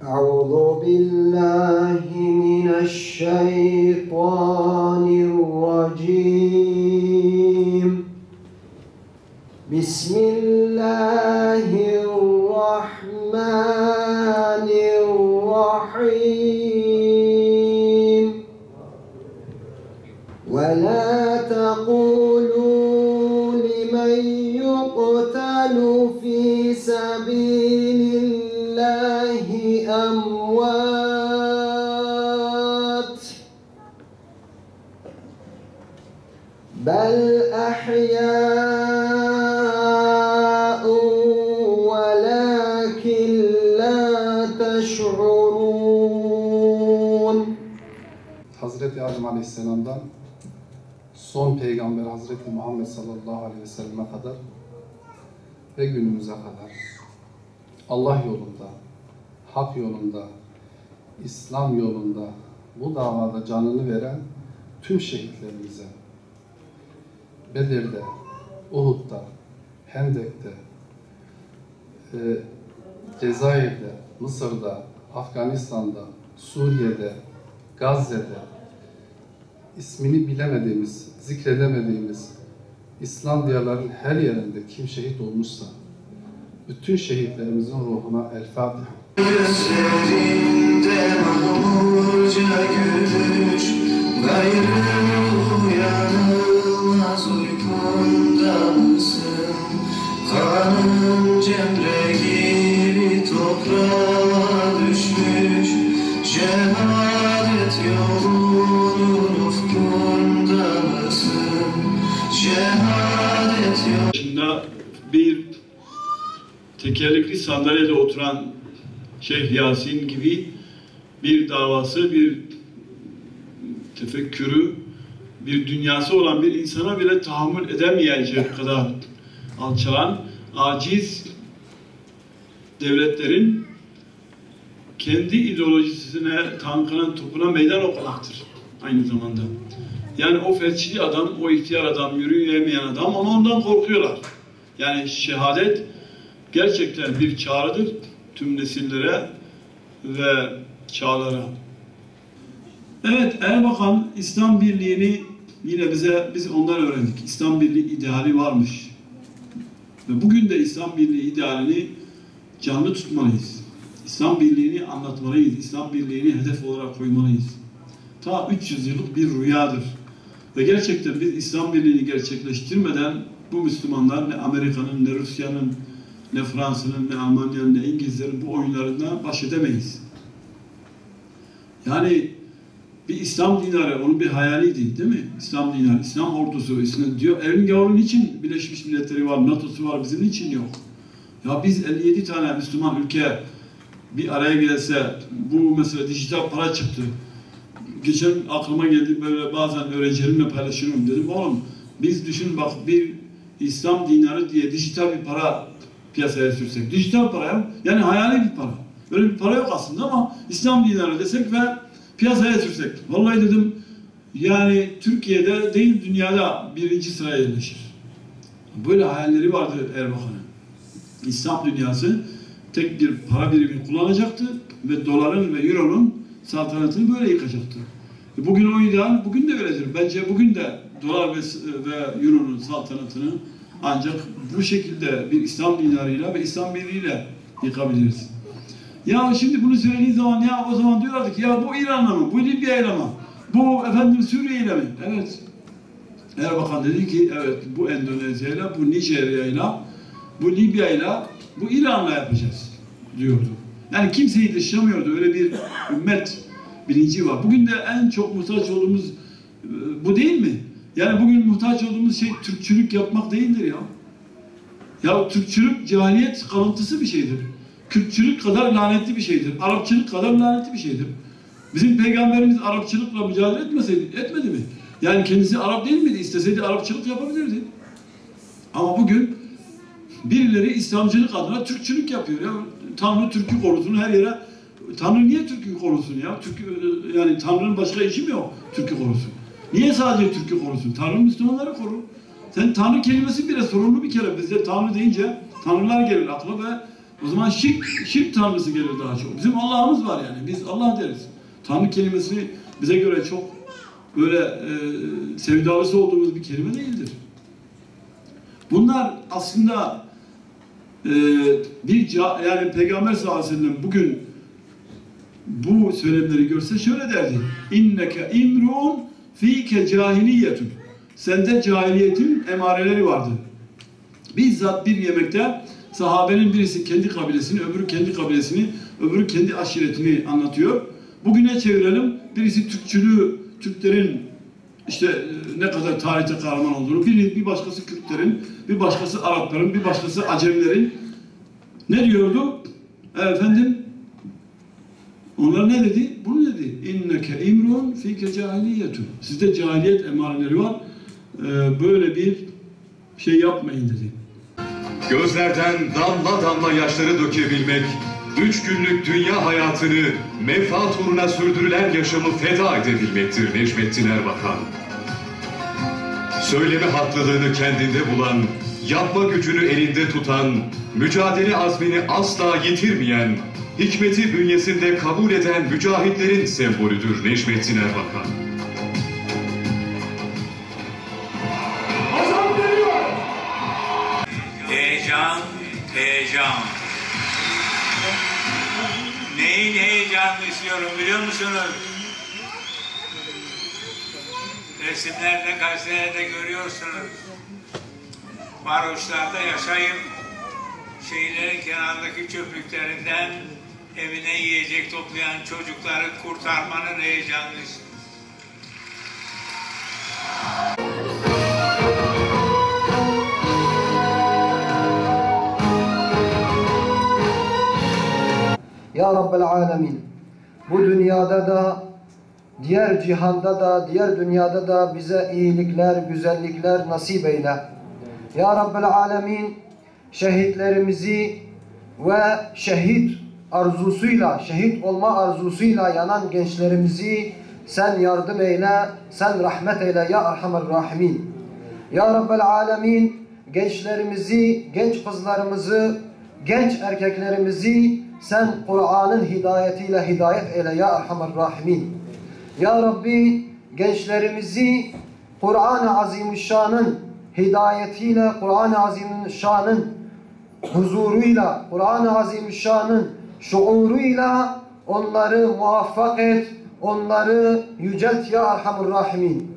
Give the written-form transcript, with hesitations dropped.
أعوذ بالله من الشيطان الرجيم بسم الله الرحمن الرحيم ولا تقولوا لمن يقتل في سبيل الله أموات بل أحياء ولكن لا تشعرون. Hazreti Adem Aleyhisselam'dan son peygamber Hazreti Muhammed sallallahu aleyhi ve selleme kadar ve günümüze kadar Allah yolunda, hak yolunda, İslam yolunda bu davada canını veren tüm şehitlerimize, Bedir'de, Uhud'da, Hendek'te, Cezayir'de, Mısır'da, Afganistan'da, Suriye'de, Gazze'de, ismini bilemediğimiz, zikredemediğimiz İslam diyarlarının her yerinde kim şehit olmuşsa, bütün şehitlerimizin ruhuna El Fatiha. Gözlerinde mahmurca gülüş, gayrı uyanılmaz uykunda mısın? Kanın cemre gibi toprağa düşmüş, şehadet yolunun ufkunda mısın? Şehadet yolunda bir tekerlekli sandalyede oturan Şeyh Yasin gibi bir davası, bir tefekkürü, bir dünyası olan bir insana bile tahammül edemeyecek kadar alçalan, aciz devletlerin kendi ideolojisine, tankına, topuna meydan okumaktır aynı zamanda. Yani o felçli adam, o ihtiyar adam, yürüyemeyen adam ama ondan korkuyorlar. Yani şehadet gerçekten bir çağrıdır tüm nesillere ve çağlara. Evet, Erbakan İslam Birliği'ni yine biz ondan öğrendik. İslam Birliği ideali varmış. Ve bugün de İslam Birliği idealini canlı tutmalıyız. İslam Birliği'ni anlatmalıyız. İslam Birliği'ni hedef olarak koymalıyız. Ta 300 yıllık bir rüyadır. Ve gerçekten biz İslam Birliği'ni gerçekleştirmeden bu Müslümanlar ne Amerika'nın, ne Rusya'nın, ne Fransa'nın, ne Almanya'nın, ne İngilizlerin bu oyunlarından baş edemeyiz. Yani bir İslam dinarı, onun bir hayaliydi değil mi? İslam dinarı, İslam ordusu, diyor. Elin gavurun için Birleşmiş Milletleri var, NATO'su var, bizim için yok. Ya biz 57 tane Müslüman ülke bir araya gelse, bu mesela dijital para çıktı. Geçen aklıma geldi, böyle bazen öğrencilerimle paylaşıyorum, dedim oğlum biz düşün bak, bir İslam dinarı diye dijital bir para piyasaya sürsek, dijital para yani hayali bir para. Böyle bir para yok aslında ama İslam dinarı desek ve piyasaya sürsek. Vallahi dedim yani Türkiye'de değil dünyada birinci sıraya yerleşir. Böyle hayalleri vardı Erbakan'ın. İslam dünyası tek bir para birimini kullanacaktı ve doların ve euronun saltanatını böyle yıkacaktı. Bugün o ideal, bugün de öyledir. Bence bugün de dolar ve euronun saltanatını ancak bu şekilde bir İslam dinarıyla ve İslam birliğiyle yıkabiliriz. Ya şimdi bunu söylediği zaman ya o zaman diyorlardı ki ya bu İran'la mı, bu Libya'yla mı, bu efendim Suriye'yle mi? Evet. Erbakan dedi ki evet bu Endonezya'yla, bu Nijerya'yla, bu Libya'yla, bu İran'la yapacağız diyordu. Yani kimseyi dışlamıyordu. Öyle bir ümmet bilinci var. Bugün de en çok muhtaç olduğumuz bu değil mi? Yani bugün muhtaç olduğumuz şey Türkçülük yapmak değildir ya. Ya Türkçülük cahiliyet kalıntısı bir şeydir. Kürtçülük kadar lanetli bir şeydir. Arapçılık kadar lanetli bir şeydir. Bizim peygamberimiz Arapçılıkla mücadele etmedi mi? Yani kendisi Arap değil miydi? İsteseydi Arapçılık yapabilirdi. Ama bugün birileri İslamcılık adına Türkçülük yapıyor ya. Tanrı Türk'ü korusun her yere. Tanrı niye Türk'ü korusun ya? Yani Tanrı'nın başka işi mi yok Türk'ü korusun? Niye sadece Türk'ü korusun? Tanrı Müslümanları korur. Sen Tanrı kelimesi bile sorunlu bir kere. Bizde Tanrı deyince Tanrılar gelir akla ve o zaman şirk Tanrısı gelir daha çok. Bizim Allah'ımız var yani. Biz Allah deriz. Tanrı kelimesi bize göre çok böyle sevdalısı olduğumuz bir kelime değildir. Bunlar aslında yani Peygamber sallallahu aleyhi ve sellem bugün bu söylemleri görse şöyle derdi. İnneke imrun fike cahiliyetun. Sende cahiliyetin emareleri vardı. Bizzat bir yemekte sahabenin birisi kendi kabilesini, öbürü kendi kabilesini, öbürü kendi aşiretini anlatıyor. Bugüne çevirelim. Birisi Türkçülüğü, Türklerin işte ne kadar tarihte kahraman olduğunu, bir başkası Kürtlerin, bir başkası Arapların, bir başkası Acemlerin. Ne diyordu? Efendim, onlar ne dedi? Bunu dedi. İnneke imrun fike cahiliyetun. Sizde cahiliyet emareleri var. Böyle bir şey yapmayın dedi. Gözlerden damla damla yaşları dökebilmek, 3 günlük dünya hayatını menfaat uğruna sürdürülen yaşamı feda edebilmektir Necmettin Erbakan. Söyleme haklılığını kendinde bulan, yapma gücünü elinde tutan, mücadele azmini asla yitirmeyen, hikmeti bünyesinde kabul eden mücahitlerin sembolüdür Necmettin Erbakan. Heyecan, heyecan. Neyin heyecanını istiyorum biliyor musunuz? Resimlerde, gazetelerde görüyorsunuz. Varoşlarda yaşayıp şehirlerin kenardaki çöplüklerinden evine yiyecek toplayan çocukları kurtarmanın heyecanını istiyorum. Ya Rabbel Alemin, bu dünyada da, diğer cihanda da, diğer dünyada da bize iyilikler, güzellikler nasip eyle. Ya Rabbel Alemin, şehitlerimizi ve şehit arzusuyla, şehit olma arzusuyla yanan gençlerimizi sen yardım eyle, sen rahmet eyle ya Erhamer Rahimin. Ya Rabbel Alemin, gençlerimizi, genç kızlarımızı, genç erkeklerimizi sen Kur'an'ın hidayetiyle hidayet eyle ya Erhamer Rahimin. Ya Rabbi, gençlerimizi Kur'an-ı Azimüşşan'ın hidayetiyle, Kur'an-ı Azimüşşan'ın huzuruyla, Kur'an-ı Azimüşşan'ın şuuruyla onları muvaffak et, onları yücelt ya Erhamer Rahimin.